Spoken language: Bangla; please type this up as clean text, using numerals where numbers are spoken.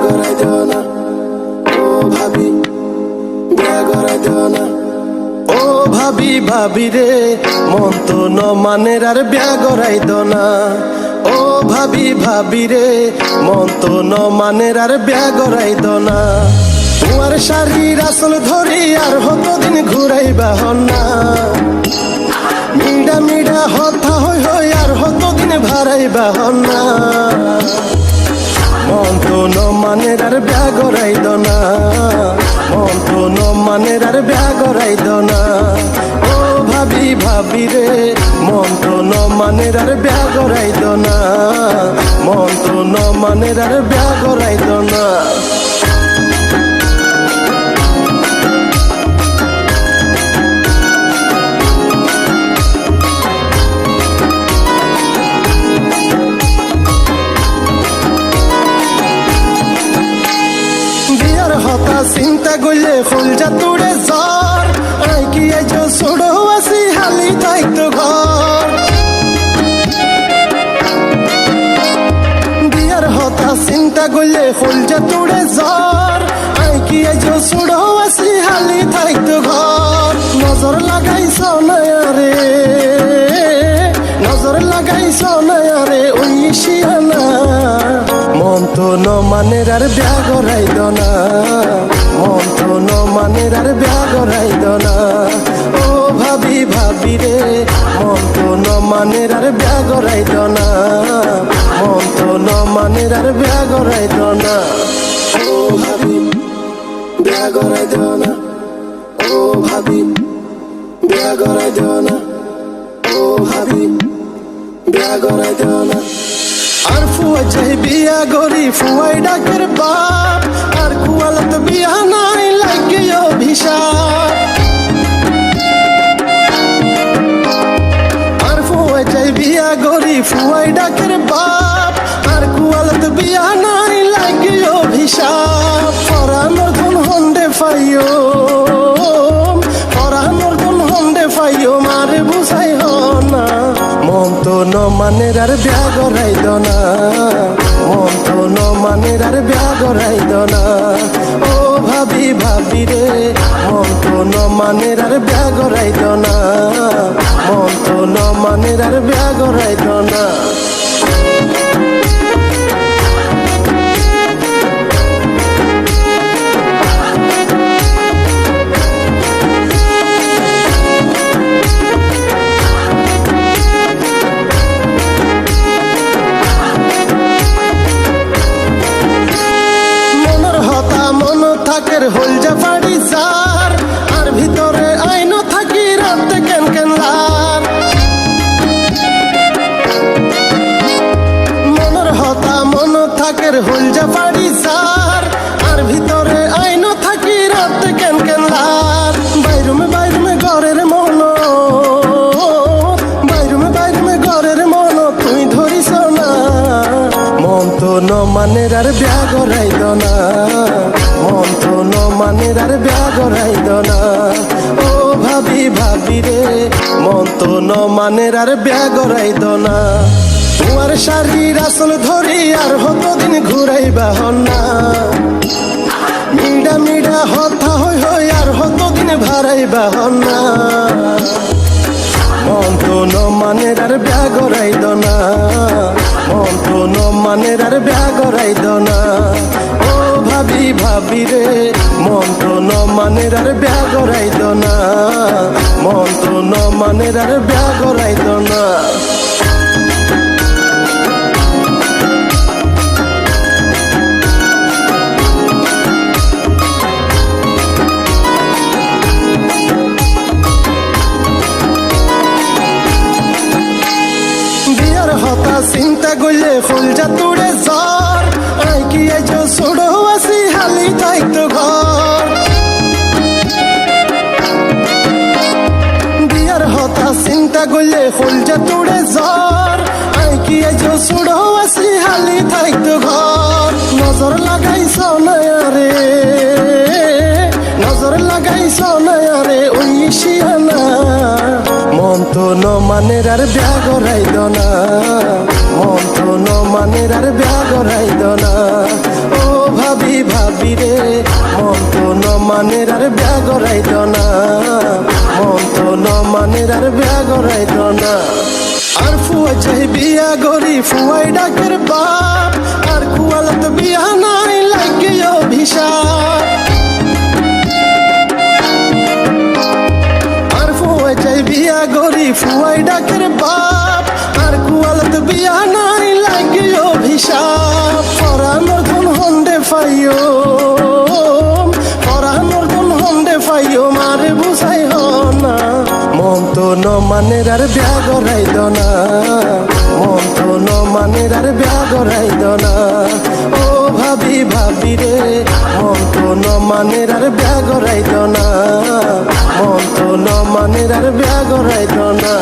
করাই দিও না, ও ভাবি বিয়া করাই দিও না। ও ভাবি ভাবি রে মন তো ন মানের আর বিয়া করাই দিও না। ও ভাবি ভাবি রে মন তো ন মানের আর বিয়া করাই দিও না। তোমার শাড়ির আসল ধরি আর কতদিন ঘুরাইবা হন্না। মিডা মিডা হতা হই হই আর কতদিন ভারাইবা হন্না। মন তো ন মানের আর বিয়া করাই দিও না। মন তো ন মানের আর বিয়া করাই দিও না। ও ভাবি ভাবি রে মন তো ন মানের আর বিয়া করাই দিও না। মন তো ন মানের আর বিয়া করাই দিও না। চিন্তা করলে ফুলজা তুড়ে জ্বর আই কি আইছো ছোড়ো আসি হালি থাকতো ঘর। বিয়ার হতা চিন্তা করলে ফুলজা তুড়ে জ্বর আই কি আইছো ছোড়ো আসি হালি থাকতো ঘর। নজর লাগাইছ নয়ারে, নজর লাগাইছ নয়ারে ওই শিয়ানা। মন তো ন মানের আর বিয়া করাই দিও না। মন তো ন মানের আর বিয়া করাই দিও না। ও ভাবি ভাবি রে মন তো ন মানের আর বিয়া করাই দিও না। মন তো ন মানের আর বিয়া করাই দিও না। ও ভাবি বিয়া করাই দিও না। ও ভাবি বিয়া করাই দিও না। ও ভাবি বিয়া করাই দিও না। আর ফুয়া চাই বিয়া গরি ফুয়াই ডাকের বাপ আর কুয়ালত বিয়া নাই লাগে অভিশাপ। আর ফুয়া চাই বিয়া গরি ফুয়াই ডাকের বাপ আর কুয়ালত বিয়া নাই লাগে অভিশাপ। পরানোর ধন হন্ডে ফাইও, পরানোর ধন হন্ডে ফাইও মারে বুঝাই না। মন তো ন মানের আর বিয়া করাই দিও না। মন তো ন মানের আর বিয়া করাই দিও না। ও ভাবি ভাবি রে মন তো ন মানের আর বিয়া করাই দিও না। মন তো ন মানের আর বিয়া করাই দিও না। হলজা ফাড়ি সার আর ভিতরে আইনো থাকি রাতে কেন কেন লার। মনের হতা মন থাকের হলজা ফাড়ি সার আর ভিতরে আইনো থাকি রাতে কেন কেন লার। বাইরুমে বাইরুমে ঘরের মন, বাইরুমে বাইরুমে ঘরের মন তুই ধরিস না। মন তো ন মানের আর বিয়া করাই দিও না। মন তো ন মানের আর বিয়া করাই দিও না। ও ভাবি ভাবি রে মন তো ন মানের আর বিয়া করাই দিও না। তোমার শাড়ির আসল ধরি আর কতদিন ঘুরাইবা হন্না। মিডা মিডা হতা হই হই আর কতদিন ভারাইবা হন্না। মন তো ন মানের আর বিয়া করাই দিও না। মন তো ন মানের আর বিয়া করাই দিও না। ও ভাবি ভাবি রে মন তো ন মানের আর বিয়া করাই দিও না। মন তো ন মানের আর বিয়া করাই দিও না। বিয়ার হতা চিন্তা করলে ফুলজা তুড়ে জ্বর আই কি আইছো ছোড়ো আসি হালি থাকতো ঘর। বিয়ার হতা চিন্তা করলে ফুলজা তুড়ে জ্বর আই কি আইছো ছোড়ো আসি হালি থাকতো ঘর। নজর লাগাইছ নয়ারে, নজর লাগাইছ নয়ারে ওই শিয়ানা। মন তো ন মানের আর বিয়া করাই দিও না। মন তো ন মানের আর বিয়া করাই দিও না। ও ভাবি মানের আর বিয়া গড়াইত না, মন তো ন মানের আর বিয়া গড়াইত না। আর ফুয়া চাই বিয়া গরি ফুয়াই ডাকের বাপ, আর কুয়ালত বিয়া নাই লাগে অভিশাপ। আর ফুয়া চাই বিয়া গরি ফুয়াই ডাকের বাপ, আর কুয়ালত বিয়া নাই লাগে অভিশাপ। পরানোর ধন হন্ডে ফাইও, পরানোর ধন হন্ডে ফাইও মারে বুঝাই না, মন তো ন মানের আর বিয়া গড়াইত না, মন তো ন মানের আর বিয়া গড়াইত না। ও ভাবি ভাবি রে মন তো ন মানের আর বিয়া গড়াইত না, মন তো ন মানের আর বিয়া গড়াইত না।